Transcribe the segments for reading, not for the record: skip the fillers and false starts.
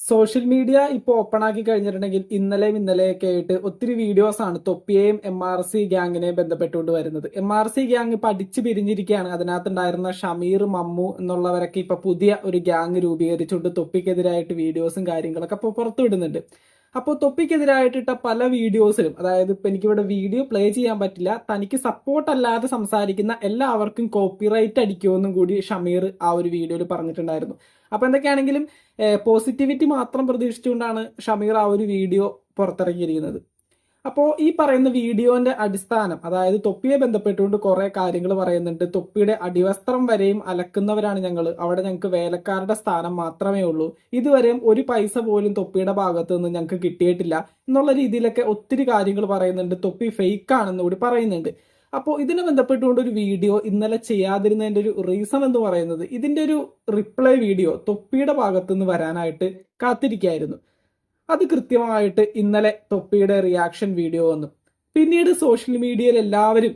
Social media ഇപ്പോൾ open ആക്കി കഴിഞ്ഞിട്ടുണ്ടെങ്കിൽ ഇന്നലെയൊക്കെ ആയിട്ട് ഒത്തിരി വീഡിയോസ് ആണ് തൊപ്പിയെയും MRC ഗ്യാങ്ങിനെയും ബന്ധപ്പെട്ടുകൊണ്ട് വരുന്നത്. MRC ഗ്യാങ് ഇപ്പൊ അടിച്ചു പിരിഞ്ഞിരിക്കുകയാണ്. അതിനകത്തുണ്ടായിരുന്ന ഷമീർ, മമ്മു എന്നുള്ളവരൊക്കെ ഇപ്പൊ പുതിയ ഒരു ഗ്യാങ് രൂപീകരിച്ചുകൊണ്ട് തൊപ്പിക്കെതിരായിട്ട് വീഡിയോസും കാര്യങ്ങളൊക്കെ ഇപ്പോൾ പുറത്തുവിടുന്നുണ്ട്. അപ്പോൾ തൊപ്പിക്കെതിരായിട്ടിട്ട പല വീഡിയോസിലും, അതായത് ഇപ്പൊ എനിക്കിവിടെ വീഡിയോ പ്ലേ ചെയ്യാൻ പറ്റില്ല, തനിക്ക് സപ്പോർട്ട് അല്ലാതെ സംസാരിക്കുന്ന എല്ലാവർക്കും കോപ്പിറൈറ്റ് അടിക്കുമെന്നും കൂടി ഷമീർ ആ ഒരു വീഡിയോയിൽ പറഞ്ഞിട്ടുണ്ടായിരുന്നു. അപ്പൊ എന്തൊക്കെയാണെങ്കിലും പോസിറ്റിവിറ്റി മാത്രം പ്രതീക്ഷിച്ചുകൊണ്ടാണ് ഷമീർ ആ ഒരു വീഡിയോ പുറത്തിറക്കിയിരിക്കുന്നത്. അപ്പോൾ ഈ പറയുന്ന വീഡിയോന്റെ അടിസ്ഥാനം, അതായത് തൊപ്പിയെ ബന്ധപ്പെട്ടുകൊണ്ട് കുറെ കാര്യങ്ങൾ പറയുന്നുണ്ട്. തൊപ്പിയുടെ അടിവസ്ത്രം വരെയും അലക്കുന്നവരാണ് ഞങ്ങൾ, അവിടെ ഞങ്ങൾക്ക് വേലക്കാരുടെ സ്ഥാനം മാത്രമേ ഉള്ളൂ, ഇതുവരെയും ഒരു പൈസ പോലും തൊപ്പിയുടെ ഭാഗത്ത് നിന്ന് ഞങ്ങൾക്ക് കിട്ടിയിട്ടില്ല എന്നുള്ള രീതിയിലൊക്കെ ഒത്തിരി കാര്യങ്ങൾ പറയുന്നുണ്ട്. തൊപ്പി ഫേക്ക് ആണെന്ന് കൂടി പറയുന്നുണ്ട്. അപ്പോൾ ഇതിനെ ബന്ധപ്പെട്ടുകൊണ്ട് ഒരു വീഡിയോ ഇന്നലെ ചെയ്യാതിരുന്നതിന്റെ ഒരു റീസൺ എന്ന് പറയുന്നത്, ഇതിന്റെ ഒരു റിപ്ലൈ വീഡിയോ തൊപ്പിയുടെ ഭാഗത്തുനിന്ന് വരാനായിട്ട് കാത്തിരിക്കുകയായിരുന്നു. അത് കൃത്യമായിട്ട് ഇന്നലെ തൊപ്പിയുടെ റിയാക്ഷൻ വീഡിയോ വന്നു. പിന്നീട് സോഷ്യൽ മീഡിയയിൽ എല്ലാവരും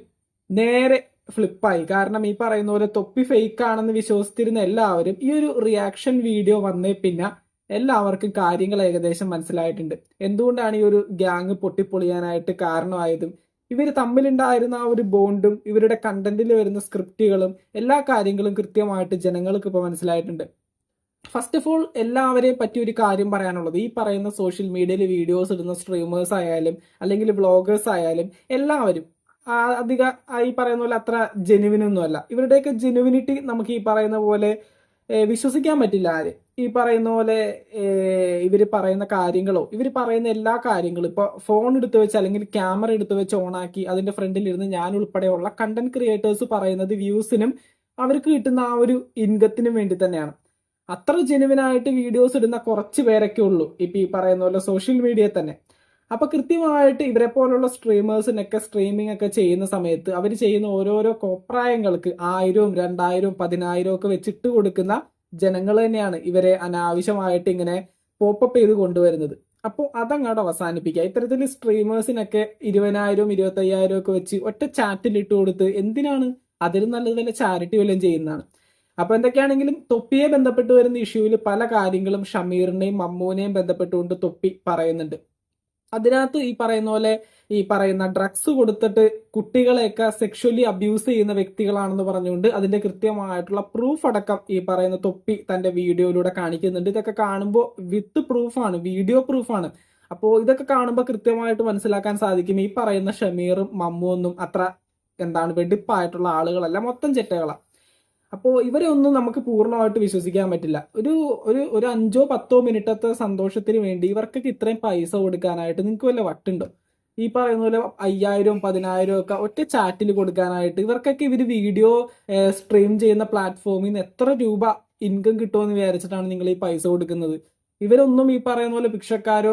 നേരെ ഫ്ലിപ്പായി. കാരണം ഈ പറയുന്ന പോലെ തൊപ്പി ഫേക്ക് ആണെന്ന് വിശ്വസിച്ചിരുന്ന എല്ലാവരും ഈ ഒരു റിയാക്ഷൻ വീഡിയോ വന്നേ പിന്നെ എല്ലാവർക്കും കാര്യങ്ങൾ ഏകദേശം മനസ്സിലായിട്ടുണ്ട്. എന്തുകൊണ്ടാണ് ഈ ഒരു ഗ്യാങ് പൊട്ടിപ്പൊളിയാനായിട്ട് കാരണമായതും ഇവർ തമ്മിലുണ്ടായിരുന്ന ആ ഒരു ബോണ്ടും ഇവരുടെ കണ്ടന്റിൽ വരുന്ന സ്ക്രിപ്റ്റുകളും എല്ലാ കാര്യങ്ങളും കൃത്യമായിട്ട് ജനങ്ങൾക്ക് ഇപ്പോൾ മനസ്സിലായിട്ടുണ്ട്. ഫസ്റ്റ് ഓഫ് ഓൾ എല്ലാവരെയും പറ്റി ഒരു കാര്യം പറയാനുള്ളത്, ഈ പറയുന്ന സോഷ്യൽ മീഡിയയിൽ വീഡിയോസ് ഇടുന്ന സ്ട്രീമേഴ്സ് ആയാലും അല്ലെങ്കിൽ വ്ളോഗേഴ്സ് ആയാലും എല്ലാവരും അധിക ഈ പറയുന്ന പോലെ അത്ര ജെനുവിനൊന്നുമല്ല. ഇവരുടെയൊക്കെ ജെനുവിനിറ്റി നമുക്ക് ഈ പറയുന്ന പോലെ വിശ്വസിക്കാൻ പറ്റില്ല. ആര് ഈ പറയുന്ന പോലെ ഇവർ പറയുന്ന കാര്യങ്ങളോ ഇവർ പറയുന്ന എല്ലാ കാര്യങ്ങളും ഇപ്പൊ ഫോൺ എടുത്ത് വെച്ച് അല്ലെങ്കിൽ ക്യാമറ എടുത്ത് വെച്ച് ഓണാക്കി അതിന്റെ ഫ്രണ്ടിൽ ഇരുന്ന് ഞാൻ ഉൾപ്പെടെയുള്ള കണ്ടന്റ് ക്രിയേറ്റേഴ്സ് പറയുന്നത് വ്യൂസിനും അവർക്ക് കിട്ടുന്ന ആ ഒരു ഇൻകത്തിനും വേണ്ടി തന്നെയാണ്. അത്ര ജെനുവിനായിട്ട് വീഡിയോസ് ഇടുന്ന കുറച്ച് പേരൊക്കെ ഉള്ളൂ ഇപ്പൊ ഈ പറയുന്ന പോലെ സോഷ്യൽ മീഡിയയിൽ തന്നെ. അപ്പൊ കൃത്യമായിട്ട് ഇവരെ പോലുള്ള സ്ട്രീമേഴ്സിനൊക്കെ സ്ട്രീമിംഗ് ഒക്കെ ചെയ്യുന്ന സമയത്ത് അവർ ചെയ്യുന്ന ഓരോരോ കോപ്രായങ്ങൾക്ക് 1000, 2000, 10,000 ഒക്കെ വെച്ചിട്ട് കൊടുക്കുന്ന ജനങ്ങൾ തന്നെയാണ് ഇവരെ അനാവശ്യമായിട്ട് ഇങ്ങനെ പോപ്പപ്പ് ചെയ്ത് കൊണ്ടുവരുന്നത്. അപ്പോൾ അതങ്ങോട്ട് അവസാനിപ്പിക്കുക. ഇത്തരത്തിൽ സ്ട്രീമേഴ്സിനൊക്കെ 20,000, 25,000 ഒക്കെ വെച്ച് ഒറ്റ ചാറ്റിൽ ഇട്ട് കൊടുത്ത് എന്തിനാണ്? അതിലും നല്ലത് വല്ല ചാരിറ്റി വല്ലതും ചെയ്യുന്നതാണ്. അപ്പൊ എന്തൊക്കെയാണെങ്കിലും തൊപ്പിയെ ബന്ധപ്പെട്ട് വരുന്ന ഇഷ്യൂവിൽ പല കാര്യങ്ങളും ഷമീറിനെയും മമ്മൂനെയും ബന്ധപ്പെട്ടുകൊണ്ട് തൊപ്പി പറയുന്നുണ്ട്. അതിനകത്ത് ഈ പറയുന്ന പോലെ ഈ പറയുന്ന ഡ്രഗ്സ് കൊടുത്തിട്ട് കുട്ടികളെയൊക്കെ സെക്ഷലി അബ്യൂസ് ചെയ്യുന്ന വ്യക്തികളാണെന്ന് പറഞ്ഞുകൊണ്ട് അതിന്റെ കൃത്യമായിട്ടുള്ള പ്രൂഫ് അടക്കം ഈ പറയുന്ന തൊപ്പി തന്റെ വീഡിയോയിലൂടെ കാണിക്കുന്നുണ്ട്. ഇതൊക്കെ കാണുമ്പോൾ വിത്ത് പ്രൂഫാണ്, വീഡിയോ പ്രൂഫാണ്. അപ്പോൾ ഇതൊക്കെ കാണുമ്പോൾ കൃത്യമായിട്ട് മനസ്സിലാക്കാൻ സാധിക്കും ഈ പറയുന്ന ഷമീറും മമ്മുവൊന്നും അത്ര വെടിപ്പായിട്ടുള്ള ആളുകളല്ല, മൊത്തം ചെറ്റകളാണ്. അപ്പോൾ ഇവരെ ഒന്നും നമുക്ക് പൂർണ്ണമായിട്ട് വിശ്വസിക്കാൻ പറ്റില്ല. ഒരു ഒരു ഒരു 5-10 മിനിറ്റത്തെ സന്തോഷത്തിന് വേണ്ടി ഇവർക്കൊക്കെ ഇത്രയും പൈസ കൊടുക്കാനായിട്ട് നിങ്ങൾക്ക് വല്ല വട്ടുണ്ടോ? ഈ പറയുന്ന പോലെ 5,000, 10,000 ഒക്കെ ഒറ്റ ചാറ്റിൽ കൊടുക്കാനായിട്ട് ഇവർക്കൊക്കെ ഇവർ വീഡിയോ സ്ട്രീം ചെയ്യുന്ന പ്ലാറ്റ്ഫോമിൽ നിന്ന് എത്ര രൂപ ഇൻകം കിട്ടുമെന്ന് വിചാരിച്ചിട്ടാണ് നിങ്ങൾ ഈ പൈസ കൊടുക്കുന്നത്? ഇവരൊന്നും ഈ പറയുന്ന പോലെ ഭിക്ഷക്കാരോ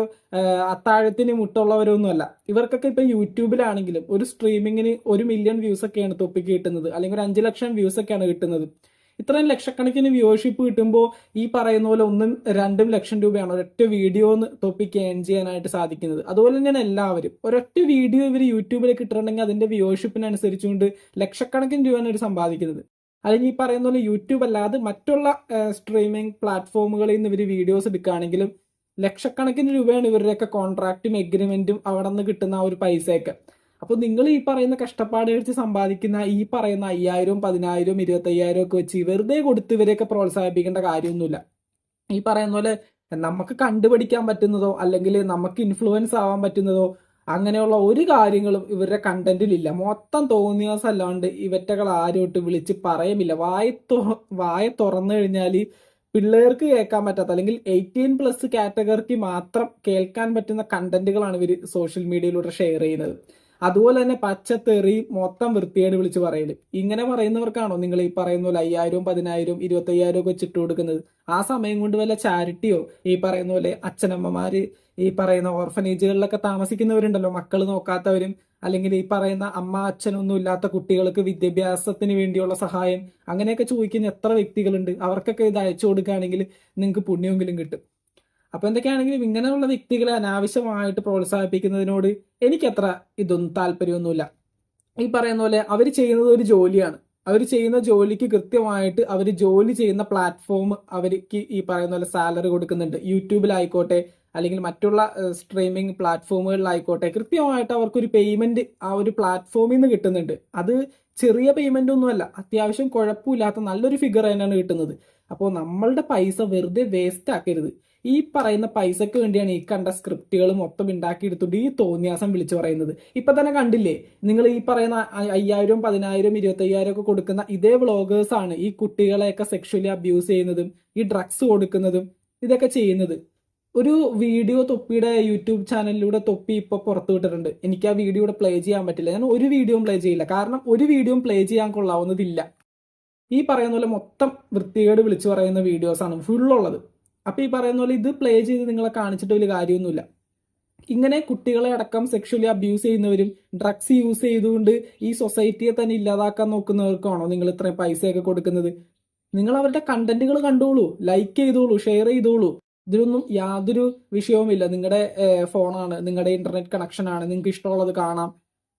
അത്താഴത്തിന് മുട്ടുള്ളവരൊന്നും അല്ല. ഇവർക്കൊക്കെ ഇപ്പൊ യൂട്യൂബിലാണെങ്കിലും ഒരു സ്ട്രീമിങ്ങിന് 1 മില്യൺ വ്യൂസ് ഒക്കെയാണ് തൊപ്പിക്ക് കിട്ടുന്നത്, അല്ലെങ്കിൽ 5 ലക്ഷം വ്യൂസ് ഒക്കെയാണ് കിട്ടുന്നത്. ഇത്രയും ലക്ഷക്കണക്കിന് വ്യൂവർഷിപ്പ് കിട്ടുമ്പോൾ ഈ പറയുന്ന പോലെ 1-2 ലക്ഷം രൂപയാണ് ഒരൊറ്റ വീഡിയോ തൊപ്പിക്ക് ഏൺ ചെയ്യാനായിട്ട് സാധിക്കുന്നത്. അതുപോലെ തന്നെയാണ് എല്ലാവരും ഒരൊറ്റ വീഡിയോ ഇവർ യൂട്യൂബിലേക്ക് ഇട്ടിട്ടുണ്ടെങ്കിൽ അതിന്റെ വ്യൂവർഷിപ്പിനനുസരിച്ചുകൊണ്ട് ലക്ഷക്കണക്കിന് രൂപയാണ് ഇവർ സമ്പാദിക്കുന്നത്. അല്ലെങ്കിൽ ഈ പറയുന്ന പോലെ യൂട്യൂബ് അല്ലാതെ മറ്റുള്ള സ്ട്രീമിംഗ് പ്ലാറ്റ്ഫോമുകളിൽ നിന്ന് ഇവർ വീഡിയോസ് എടുക്കുകയാണെങ്കിലും ലക്ഷക്കണക്കിന് രൂപയാണ് ഇവരുടെയൊക്കെ കോൺട്രാക്റ്റും എഗ്രിമെന്റും അവിടെ നിന്ന് കിട്ടുന്ന ആ ഒരു പൈസയൊക്കെ. അപ്പോൾ നിങ്ങൾ ഈ പറയുന്ന കഷ്ടപ്പാട് കഴിച്ച് സമ്പാദിക്കുന്ന ഈ പറയുന്ന 5,000, 10,000, 25,000 ഒക്കെ വെച്ച് വെറുതെ കൊടുത്ത് ഇവരെയൊക്കെ പ്രോത്സാഹിപ്പിക്കേണ്ട കാര്യമൊന്നുമില്ല. ഈ പറയുന്ന പോലെ നമുക്ക് കണ്ടുപിടിക്കാൻ പറ്റുന്നതോ അല്ലെങ്കിൽ നമുക്ക് ഇൻഫ്ലുവൻസ് ആവാൻ പറ്റുന്നതോ അങ്ങനെയുള്ള ഒരു കാര്യങ്ങളും ഇവരുടെ കണ്ടന്റിലില്ല. മൊത്തം തോന്നിയാസല്ലാണ്ട് ഇവറ്റകൾ ആരോട്ട് വിളിച്ച് പറയുമില്ല. വായ തുറന്നു കഴിഞ്ഞാൽ പിള്ളേർക്ക് കേൾക്കാൻ പറ്റാത്ത അല്ലെങ്കിൽ 18+ കാറ്റഗറിക്ക് മാത്രം കേൾക്കാൻ പറ്റുന്ന കണ്ടന്റുകളാണ് ഇവർ സോഷ്യൽ മീഡിയയിലൂടെ ഷെയർ ചെയ്യുന്നത്. അതുപോലെ തന്നെ പച്ചത്തെറി മൊത്തം വൃത്തിയേട് വിളിച്ച് പറയല്. ഇങ്ങനെ പറയുന്നവർക്കാണോ നിങ്ങൾ ഈ പറയുന്ന പോലെ 5,000, 10,000, 25,000 ഒക്കെ വെച്ചിട്ട് കൊടുക്കുന്നത്? ആ സമയം കൊണ്ട് വല്ല ചാരിറ്റിയോ ഈ പറയുന്ന പോലെ അച്ഛനമ്മമാര് ഈ പറയുന്ന ഓർഫനേജുകളിലൊക്കെ താമസിക്കുന്നവരുണ്ടല്ലോ, മക്കൾ നോക്കാത്തവരും അല്ലെങ്കിൽ ഈ പറയുന്ന അമ്മ അച്ഛനൊന്നും ഇല്ലാത്ത കുട്ടികൾക്ക് വിദ്യാഭ്യാസത്തിന് വേണ്ടിയുള്ള സഹായം അങ്ങനെയൊക്കെ ചോദിക്കുന്ന എത്ര വ്യക്തികളുണ്ട്. അവർക്കൊക്കെ ഇത് അയച്ചു കൊടുക്കുകയാണെങ്കിൽ നിങ്ങൾക്ക് പുണ്യമെങ്കിലും കിട്ടും. അപ്പൊ എന്തൊക്കെയാണെങ്കിലും ഇങ്ങനെയുള്ള വ്യക്തികളെ അനാവശ്യമായിട്ട് പ്രോത്സാഹിപ്പിക്കുന്നതിനോട് എനിക്കത്ര ഇതൊന്നും താല്പര്യമൊന്നുമില്ല. ഈ പറയുന്ന പോലെ അവർ ചെയ്യുന്നത് ഒരു ജോലിയാണ്. അവർ ചെയ്യുന്ന ജോലിക്ക് കൃത്യമായിട്ട് അവർ ജോലി ചെയ്യുന്ന പ്ലാറ്റ്ഫോം അവർക്ക് ഈ പറയുന്ന പോലെ സാലറി കൊടുക്കുന്നുണ്ട്. യൂട്യൂബിലായിക്കോട്ടെ അല്ലെങ്കിൽ മറ്റുള്ള സ്ട്രീമിംഗ് പ്ലാറ്റ്ഫോമുകളിലായിക്കോട്ടെ കൃത്യമായിട്ട് അവർക്കൊരു പേയ്മെന്റ് ആ ഒരു പ്ലാറ്റ്ഫോമിൽ നിന്ന് കിട്ടുന്നുണ്ട്. അത് ചെറിയ പേയ്മെന്റ് ഒന്നുമല്ല, അത്യാവശ്യം കുഴപ്പമില്ലാത്ത നല്ലൊരു ഫിഗർ തന്നെയാണ് കിട്ടുന്നത്. അപ്പോൾ നമ്മളുടെ പൈസ വെറുതെ വേസ്റ്റ് ആക്കരുത്. ഈ പറയുന്ന പൈസക്ക് വേണ്ടിയാണ് ഈ കണ്ട സ്ക്രിപ്റ്റുകൾ മൊത്തം ഉണ്ടാക്കിയെടുത്തുകൊണ്ട് ഈ തോന്നിയാസം വിളിച്ചു പറയുന്നത്. ഇപ്പൊ തന്നെ കണ്ടില്ലേ, നിങ്ങൾ ഈ പറയുന്ന 5,000, 10,000, 25,000 ഒക്കെ കൊടുക്കുന്ന ഇതേ വ്ളോഗേഴ്സ് ആണ് ഈ കുട്ടികളെയൊക്കെ സെക്ഷലി അബ്യൂസ് ചെയ്യുന്നതും ഈ ഡ്രഗ്സ് കൊടുക്കുന്നതും ഇതൊക്കെ ചെയ്യുന്നത്. ഒരു വീഡിയോ തൊപ്പിയുടെ യൂട്യൂബ് ചാനലിലൂടെ തൊപ്പി ഇപ്പൊ പുറത്തു വിട്ടിട്ടുണ്ട്. എനിക്ക് ആ വീഡിയോ ഇവിടെ പ്ലേ ചെയ്യാൻ പറ്റില്ല. ഞാൻ ഒരു വീഡിയോയും പ്ലേ ചെയ്യില്ല, കാരണം ഒരു വീഡിയോയും പ്ലേ ചെയ്യാൻ കൊള്ളാവുന്നതില്ല. ഈ പറയുന്ന പോലെ മൊത്തം വൃത്തികേട് വിളിച്ചു പറയുന്ന വീഡിയോസ് ആണ് ഫുള്ളുള്ളത്. അപ്പൊ ഈ പറയുന്ന പോലെ ഇത് പ്ലേ ചെയ്ത് നിങ്ങളെ കാണിച്ചിട്ട് വലിയ കാര്യമൊന്നുമില്ല. ഇങ്ങനെ കുട്ടികളെ അടക്കം സെക്ഷലി അബ്യൂസ് ചെയ്യുന്നവരും ഡ്രഗ്സ് യൂസ് ചെയ്തുകൊണ്ട് ഈ സൊസൈറ്റിയെ തന്നെ ഇല്ലാതാക്കാൻ നോക്കുന്നവർക്കാണോ നിങ്ങൾ ഇത്രയും പൈസയൊക്കെ കൊടുക്കുന്നത്? നിങ്ങൾ അവരുടെ കണ്ടന്റുകൾ കണ്ടോളൂ, ലൈക്ക് ചെയ്തോളൂ, ഷെയർ ചെയ്തോളൂ. ഇതിലൊന്നും യാതൊരു വിഷയവുമില്ല. നിങ്ങളുടെ ഫോണാണ്, നിങ്ങളുടെ ഇന്റർനെറ്റ് കണക്ഷൻ ആണ്, നിങ്ങൾക്ക് ഇഷ്ടമുള്ളത് കാണാം.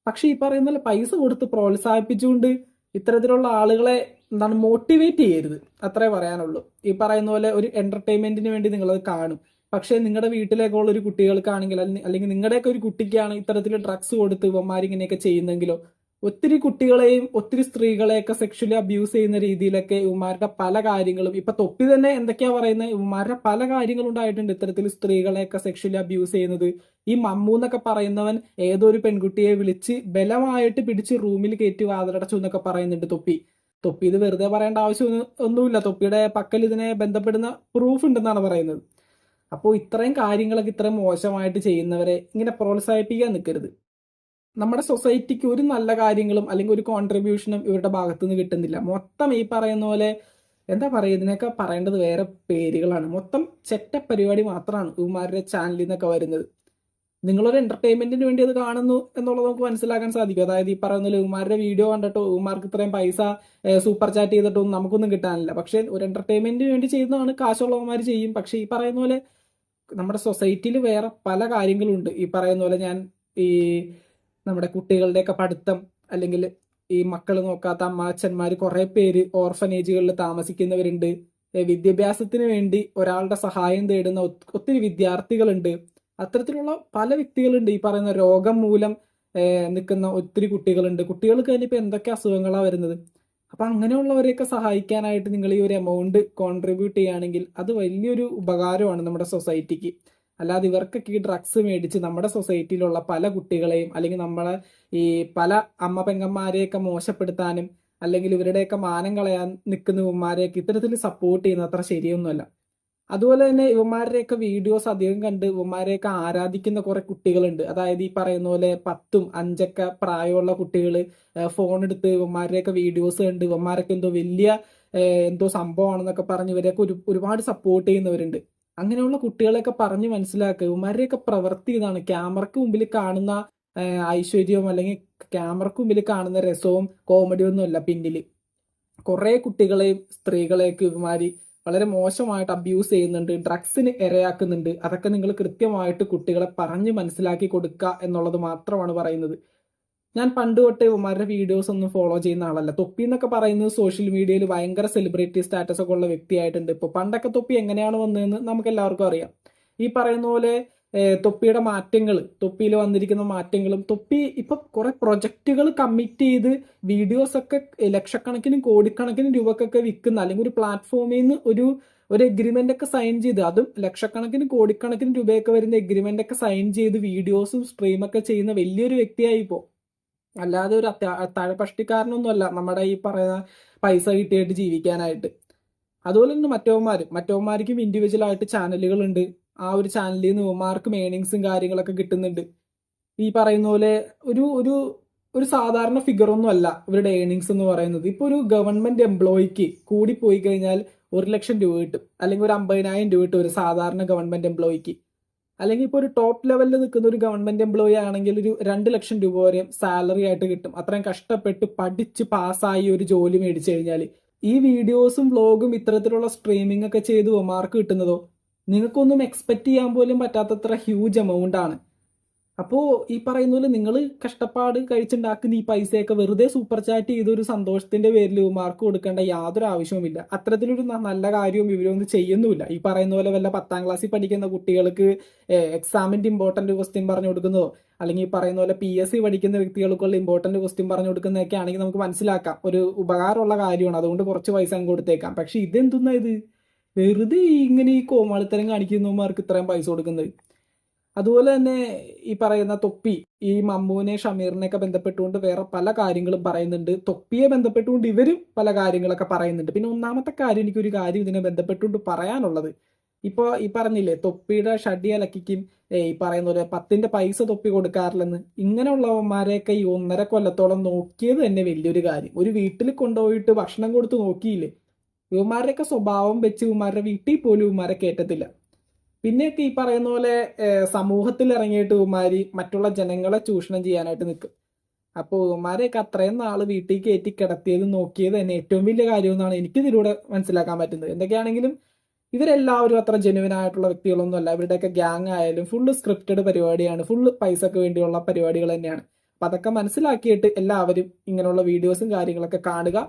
പക്ഷെ ഈ പറയുന്ന പോലെ പൈസ കൊടുത്ത് പ്രോത്സാഹിപ്പിച്ചുകൊണ്ട് ഇത്തരത്തിലുള്ള ആളുകളെ എന്താണ് മോട്ടിവേറ്റ് ചെയ്യരുത്, അത്രേ പറയാനുള്ളൂ. ഈ പറയുന്ന പോലെ ഒരു എന്റർടൈൻമെന്റിന് വേണ്ടി നിങ്ങളത് കാണും. പക്ഷെ നിങ്ങളുടെ വീട്ടിലേക്കുള്ള ഒരു കുട്ടികൾക്കാണെങ്കിൽ അല്ലെങ്കിൽ നിങ്ങളുടെയൊക്കെ ഒരു കുട്ടിക്കാണ് ഇത്തരത്തിൽ ഡ്രഗ്സ് കൊടുത്ത് ഇവന്മാരിങ്ങനെയൊക്കെ ചെയ്യുന്നെങ്കിലോ, ഒത്തിരി കുട്ടികളെയും ഒത്തിരി സ്ത്രീകളെയൊക്കെ സെക്ഷലി അബ്യൂസ് ചെയ്യുന്ന രീതിയിലൊക്കെ ഇവന്മാരുടെ പല കാര്യങ്ങളും, ഇപ്പൊ തൊപ്പി തന്നെ എന്തൊക്കെയാ പറയുന്നത്, ഇവന്മാരുടെ പല കാര്യങ്ങളും ഉണ്ടായിട്ടുണ്ട് ഇത്തരത്തിൽ സ്ത്രീകളെയൊക്കെ സെക്ഷലി അബ്യൂസ് ചെയ്യുന്നത്. ഈ മമ്മു എന്നൊക്കെ പറയുന്നവൻ ഏതോ ഒരു പെൺകുട്ടിയെ വിളിച്ച് ബലമായിട്ട് പിടിച്ച് റൂമിൽ കയറ്റി വാതിലടച്ചു എന്നൊക്കെ പറയുന്നുണ്ട് തൊപ്പി. ഇത് വെറുതെ പറയേണ്ട ആവശ്യം ഒന്നുമില്ല. തൊപ്പിയുടെ പക്കൽ ഇതിനെ ബന്ധപ്പെടുന്ന പ്രൂഫ് ഉണ്ടെന്നാണ് പറയുന്നത്. അപ്പോൾ ഇത്രയും കാര്യങ്ങളൊക്കെ ഇത്രയും മോശമായിട്ട് ചെയ്യുന്നവരെ ഇങ്ങനെ പ്രോത്സാഹിപ്പിക്കാൻ നിൽക്കരുത്. നമ്മുടെ സൊസൈറ്റിക്ക് ഒരു നല്ല കാര്യങ്ങളും അല്ലെങ്കിൽ ഒരു കോൺട്രിബ്യൂഷനും ഇവരുടെ ഭാഗത്തു നിന്ന് കിട്ടുന്നില്ല. മൊത്തം ഈ പറയുന്ന പോലെ എന്താ പറയുക, ഇതിനൊക്കെ പറയേണ്ടത് വേറെ പേരുകളാണ്. മൊത്തം ചെറ്റ പരിപാടി മാത്രമാണ് ഇവന്മാരുടെ ചാനലിൽ നിന്നൊക്കെ വരുന്നത്. നിങ്ങളൊരു എന്റർടൈൻമെന്റിന് വേണ്ടി അത് കാണുന്നു എന്നുള്ളത് നമുക്ക് മനസ്സിലാക്കാൻ സാധിക്കും. അതായത് ഈ പറയുന്ന ഇവന്മാരുടെ വീഡിയോ കണ്ടിട്ടോ ഇവന്മാർക്ക് ഇത്രയും പൈസ സൂപ്പർ ചാറ്റ് ചെയ്തിട്ടോ നമുക്കൊന്നും കിട്ടാനില്ല. പക്ഷെ ഒരു എന്റർടൈൻമെന്റിന് വേണ്ടി ചെയ്യുന്നതാണ്, കാശുള്ളവന്മാർ ചെയ്യും. പക്ഷെ ഈ പറയുന്ന പോലെ നമ്മുടെ സൊസൈറ്റിയിൽ വേറെ പല കാര്യങ്ങളുണ്ട്. ഈ പറയുന്ന പോലെ ഞാൻ ഈ നമ്മുടെ കുട്ടികളുടെയൊക്കെ പഠിത്തം അല്ലെങ്കിൽ ഈ മക്കൾ നോക്കാത്ത അച്ഛന്മാർ കുറെ പേര് ഓർഫനേജുകളിൽ താമസിക്കുന്നവരുണ്ട്. വിദ്യാഭ്യാസത്തിന് വേണ്ടി ഒരാളുടെ സഹായം തേടുന്ന ഒത്തിരി വിദ്യാർത്ഥികളുണ്ട്. അത്തരത്തിലുള്ള പല വ്യക്തികളുണ്ട്. ഈ പറയുന്ന രോഗം മൂലം നിൽക്കുന്ന ഒത്തിരി കുട്ടികളുണ്ട്. കുട്ടികൾക്ക് തന്നെ ഇപ്പൊ എന്തൊക്കെ അസുഖങ്ങളാണ് വരുന്നത്. അപ്പൊ അങ്ങനെയുള്ളവരെയൊക്കെ സഹായിക്കാനായിട്ട് നിങ്ങൾ ഈ ഒരു എമൗണ്ട് കോൺട്രിബ്യൂട്ട് ചെയ്യുകയാണെങ്കിൽ അത് വലിയൊരു ഉപകാരമാണ് നമ്മുടെ സൊസൈറ്റിക്ക്. അല്ലാതെ ഇവർക്കൊക്കെ ഈ ഡ്രഗ്സ് മേടിച്ച് നമ്മുടെ സൊസൈറ്റിയിലുള്ള പല കുട്ടികളെയും അല്ലെങ്കിൽ നമ്മളെ ഈ പല അമ്മ പെങ്ങന്മാരെയൊക്കെ മോശപ്പെടുത്താനും അല്ലെങ്കിൽ ഇവരുടെയൊക്കെ മാനം കളയാൻ നിൽക്കുന്ന ഇവന്മാരെയൊക്കെ ഇത്തരത്തിൽ സപ്പോർട്ട് ചെയ്യുന്നത് അത്ര ശരിയൊന്നുമല്ല. അതുപോലെ തന്നെ ഇവന്മാരുടെയൊക്കെ വീഡിയോസ് അധികം കണ്ട് ഇവന്മാരെയൊക്കെ ആരാധിക്കുന്ന കുറെ കുട്ടികളുണ്ട്. അതായത് ഈ പറയുന്ന പോലെ 10, 5 പ്രായമുള്ള കുട്ടികൾ ഫോൺ എടുത്ത് ഇവന്മാരുടെയൊക്കെ വീഡിയോസ് കണ്ട് ഇവന്മാരൊക്കെ എന്തോ വലിയ എന്തോ സംഭവമാണെന്നൊക്കെ പറഞ്ഞ് ഇവരെയൊക്കെ ഒരുപാട് സപ്പോർട്ട് ചെയ്യുന്നവരുണ്ട്. അങ്ങനെയുള്ള കുട്ടികളെയൊക്കെ പറഞ്ഞ് മനസ്സിലാക്കുക, ഇവന്മാരുടെയൊക്കെ പ്രവൃത്തി ഇതാണ്. ക്യാമറക്ക് മുമ്പിൽ കാണുന്ന ഐശ്വര്യവും അല്ലെങ്കിൽ ക്യാമറക്ക് മുമ്പിൽ കാണുന്ന രസവും കോമഡിയും ഒന്നുമല്ല. പിന്നിൽ കുറെ കുട്ടികളെയും സ്ത്രീകളെയൊക്കെ ഇവന്മാര് വളരെ മോശമായിട്ട് അബ്യൂസ് ചെയ്യുന്നുണ്ട്, ഡ്രഗ്സിന് ഇരയാക്കുന്നുണ്ട്. അതൊക്കെ നിങ്ങൾ കൃത്യമായിട്ട് കുട്ടികളെ പറഞ്ഞ് മനസ്സിലാക്കി കൊടുക്കുക എന്നുള്ളത് മാത്രമാണ് പറയുന്നത്. ഞാൻ പണ്ട് തൊട്ടേ ഇവന്മാരുടെ വീഡിയോസ് ഒന്നും ഫോളോ ചെയ്യുന്ന ആളല്ല. തൊപ്പി എന്നൊക്കെ പറയുന്നത് സോഷ്യൽ മീഡിയയിൽ ഭയങ്കര സെലിബ്രിറ്റി സ്റ്റാറ്റസ് ഒക്കെ ഉള്ള വ്യക്തിയായിട്ടുണ്ട്. ഇപ്പോൾ പണ്ടൊക്കെ തൊപ്പി എങ്ങനെയാണ് വന്നതെന്ന് നമുക്ക് എല്ലാവർക്കും അറിയാം. ഈ പറയുന്ന പോലെ തൊപ്പിയുടെ മാറ്റങ്ങൾ, തൊപ്പിയിൽ വന്നിരിക്കുന്ന മാറ്റങ്ങളും, തൊപ്പി ഇപ്പൊ കുറെ പ്രൊജക്റ്റുകൾ കമ്മിറ്റ് ചെയ്ത് വീഡിയോസ് ഒക്കെ ലക്ഷക്കണക്കിനും കോടിക്കണക്കിനും രൂപക്കൊക്കെ വിൽക്കുന്ന അല്ലെങ്കിൽ ഒരു പ്ലാറ്റ്ഫോമിൽ നിന്ന് ഒരു എഗ്രിമെന്റ് ഒക്കെ സൈൻ ചെയ്ത്, അതും ലക്ഷക്കണക്കിനും കോടിക്കണക്കിനും രൂപയൊക്കെ വരുന്ന എഗ്രിമെന്റ് ഒക്കെ സൈൻ ചെയ്ത് വീഡിയോസും സ്ട്രീമൊക്കെ ചെയ്യുന്ന വലിയൊരു വ്യക്തിയായി ഇപ്പോ. അല്ലാതെ ഒരു തഴപഷ്ടിക്കാരനൊന്നും അല്ല നമ്മുടെ ഈ പറയുന്ന പൈസ കിട്ടിയായിട്ട് ജീവിക്കാനായിട്ട്. അതുപോലെ തന്നെ മറ്റവന്മാർക്കും ഇൻഡിവിജ്വൽ ആയിട്ട് ചാനലുകളുണ്ട്. ആ ഒരു ചാനലിൽ നിന്ന് ഇവന്മാർക്കും ഏണിങ്സും കാര്യങ്ങളൊക്കെ കിട്ടുന്നുണ്ട്. ഈ പറയുന്ന പോലെ ഒരു ഒരു ഒരു സാധാരണ ഫിഗർ ഒന്നും അല്ല ഇവരുടെ ഏണിങ്സ് എന്ന് പറയുന്നത്. ഇപ്പൊ ഒരു ഗവൺമെന്റ് എംപ്ലോയിക്ക് കൂടി പോയി കഴിഞ്ഞാൽ 1,00,000 രൂപ കിട്ടും, അല്ലെങ്കിൽ ഒരു 50,000 രൂപ കിട്ടും ഒരു സാധാരണ ഗവൺമെന്റ് എംപ്ലോയിക്ക്. അല്ലെങ്കിൽ ഇപ്പോൾ ഒരു ടോപ്പ് ലെവലിൽ നിൽക്കുന്ന ഒരു ഗവൺമെന്റ് എംപ്ലോയി ആണെങ്കിൽ ഒരു 2,00,000 രൂപ വരെ സാലറി ആയിട്ട് കിട്ടും. അത്രയും കഷ്ടപ്പെട്ട് പഠിച്ച് പാസ്സായി ഒരു ജോലി മേടിച്ചു കഴിഞ്ഞാൽ. ഈ വീഡിയോസും വ്ലോഗും ഇത്തരത്തിലുള്ള സ്ട്രീമിംഗ് ഒക്കെ ചെയ്ത് മാർക്ക് കിട്ടുന്നതോ നിങ്ങൾക്കൊന്നും എക്സ്പെക്ട് ചെയ്യാൻ പോലും പറ്റാത്തത്ര ഹ്യൂജ് എമൗണ്ട് ആണ്. അപ്പോ ഈ പറയുന്ന പോലെ നിങ്ങൾ കഷ്ടപ്പാട് കഴിച്ചുണ്ടാക്കുന്ന ഈ പൈസയൊക്കെ വെറുതെ സൂപ്പർ ചാറ്റ് ചെയ്ത ഒരു സന്തോഷത്തിന്റെ പേരിൽ മാർക്ക് കൊടുക്കേണ്ട യാതൊരു ആവശ്യവുമില്ല. അത്തരത്തിലൊരു നല്ല കാര്യവും ഇവരൊന്നും ചെയ്യുന്നുമില്ല. ഈ പറയുന്ന പോലെ വല്ല 10ാം ക്ലാസ്സിൽ പഠിക്കുന്ന കുട്ടികൾക്ക് എക്സാമിന്റെ ഇമ്പോർട്ടന്റ് ക്വസ്റ്റ്യൻ പറഞ്ഞു കൊടുക്കുന്നതോ അല്ലെങ്കിൽ ഈ പറയുന്ന പോലെ PSC പഠിക്കുന്ന വ്യക്തികൾക്കുള്ള ഇമ്പോർട്ടന്റ് ക്വസ്റ്റ്യൻ പറഞ്ഞു കൊടുക്കുന്നതൊക്കെ ആണെങ്കിൽ നമുക്ക് മനസ്സിലാക്കാം, ഒരു ഉപകാരമുള്ള കാര്യമാണ്, അതുകൊണ്ട് കുറച്ച് പൈസ അങ്ങ് കൊടുത്തേക്കാം. പക്ഷെ ഇതെന്തുന്നാ ഇത്? വെറുതെ ഇങ്ങനെ ഈ കോമാളിത്തരം കാണിക്കുന്നവന്മാർക്ക് ഇത്രയും പൈസ കൊടുക്കുന്നത്. അതുപോലെ തന്നെ ഈ പറയുന്ന തൊപ്പി, ഈ മമ്മുവിനെ ഷമീറിനെയൊക്കെ ബന്ധപ്പെട്ടുകൊണ്ട് വേറെ പല കാര്യങ്ങളും പറയുന്നുണ്ട്. തൊപ്പിയെ ബന്ധപ്പെട്ടുകൊണ്ട് ഇവരും പല കാര്യങ്ങളൊക്കെ പറയുന്നുണ്ട്. പിന്നെ ഒന്നാമത്തെ കാര്യം, എനിക്കൊരു കാര്യം ഇതിനെ ബന്ധപ്പെട്ടുകൊണ്ട് പറയാനുള്ളത്, ഇപ്പൊ ഈ പറഞ്ഞില്ലേ തൊപ്പിയുടെ ഷഡ്ഡി അലക്കിക്കും ഈ പറയുന്ന പോലെ 10ന്റെ പൈസ തൊപ്പി കൊടുക്കാറില്ലെന്ന്. ഇങ്ങനെയുള്ളവന്മാരെയൊക്കെ ഈ 1.5 കൊല്ലത്തോളം നോക്കിയത് തന്നെ വലിയൊരു കാര്യം. ഒരു വീട്ടിൽ കൊണ്ടുപോയിട്ട് ഭക്ഷണം കൊടുത്ത് നോക്കിയില്ലേ, ഇവന്മാരുടെയൊക്കെ സ്വഭാവം വെച്ച് ഇവന്മാരുടെ വീട്ടിൽ പോലും ഇവന്മാരെ കയറ്റത്തില്ല. പിന്നെയൊക്കെ ഈ പറയുന്ന പോലെ സമൂഹത്തിൽ ഇറങ്ങിയിട്ട് ഇവന്മാര് മറ്റുള്ള ജനങ്ങളെ ചൂഷണം ചെയ്യാനായിട്ട് നിൽക്കും. അപ്പോൾ ഇവന്മാരെയൊക്കെ അത്രയും നാള് വീട്ടിൽ കയറ്റി കിടത്തിയത് നോക്കിയത് തന്നെ ഏറ്റവും വലിയ കാര്യം എന്നാണ് എനിക്ക് ഇതിലൂടെ മനസ്സിലാക്കാൻ പറ്റുന്നത്. എന്തൊക്കെയാണെങ്കിലും ഇവരെല്ലാവരും അത്ര ജെനുവിൻ ആയിട്ടുള്ള വ്യക്തികളൊന്നും അല്ല. ഇവരുടെയൊക്കെ ഗ്യാങ് ആയാലും ഫുള്ള് സ്ക്രിപ്റ്റഡ് പരിപാടിയാണ്, ഫുള്ള് പൈസക്ക് വേണ്ടിയുള്ള പരിപാടികൾ തന്നെയാണ്. അപ്പൊ അതൊക്കെ മനസ്സിലാക്കിയിട്ട് എല്ലാവരും ഇങ്ങനെയുള്ള വീഡിയോസും കാര്യങ്ങളൊക്കെ കാണുക.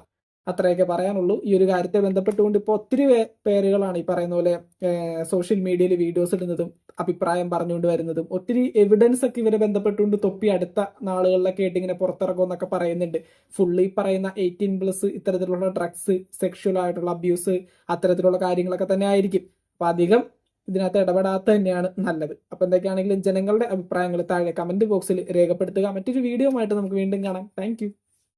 അത്രയൊക്കെ പറയാനുള്ളൂ. ഈ ഒരു കാര്യത്തെ ബന്ധപ്പെട്ടുകൊണ്ട് ഇപ്പോൾ ഒത്തിരി പേരുകളാണ് ഈ പറയുന്ന പോലെ സോഷ്യൽ മീഡിയയിൽ വീഡിയോസ് ഇടുന്നതും അഭിപ്രായം പറഞ്ഞുകൊണ്ട് വരുന്നതും. ഒത്തിരി എവിഡൻസ് ഒക്കെ ഇവരെ ബന്ധപ്പെട്ടുകൊണ്ട് തൊപ്പി അടുത്ത നാളുകളിലൊക്കെ ആയിട്ട് ഇങ്ങനെ പുറത്തിറക്കുമെന്നൊക്കെ പറയുന്നുണ്ട്. ഫുള്ളി പറയുന്ന 18+ ഇത്തരത്തിലുള്ള ഡ്രഗ്സ്, സെക്ഷൽ ആയിട്ടുള്ള അബ്യൂസ്, അത്തരത്തിലുള്ള കാര്യങ്ങളൊക്കെ തന്നെ ആയിരിക്കും. അപ്പൊ അധികം ഇതിനകത്ത് ഇടപെടാത്ത തന്നെയാണ് നല്ലത്. അപ്പൊ എന്തൊക്കെയാണെങ്കിലും ജനങ്ങളുടെ അഭിപ്രായങ്ങൾ താഴെ കമന്റ് ബോക്സിൽ രേഖപ്പെടുത്തുക. മറ്റൊരു വീഡിയോ ആയിട്ട് നമുക്ക് വീണ്ടും കാണാം. താങ്ക്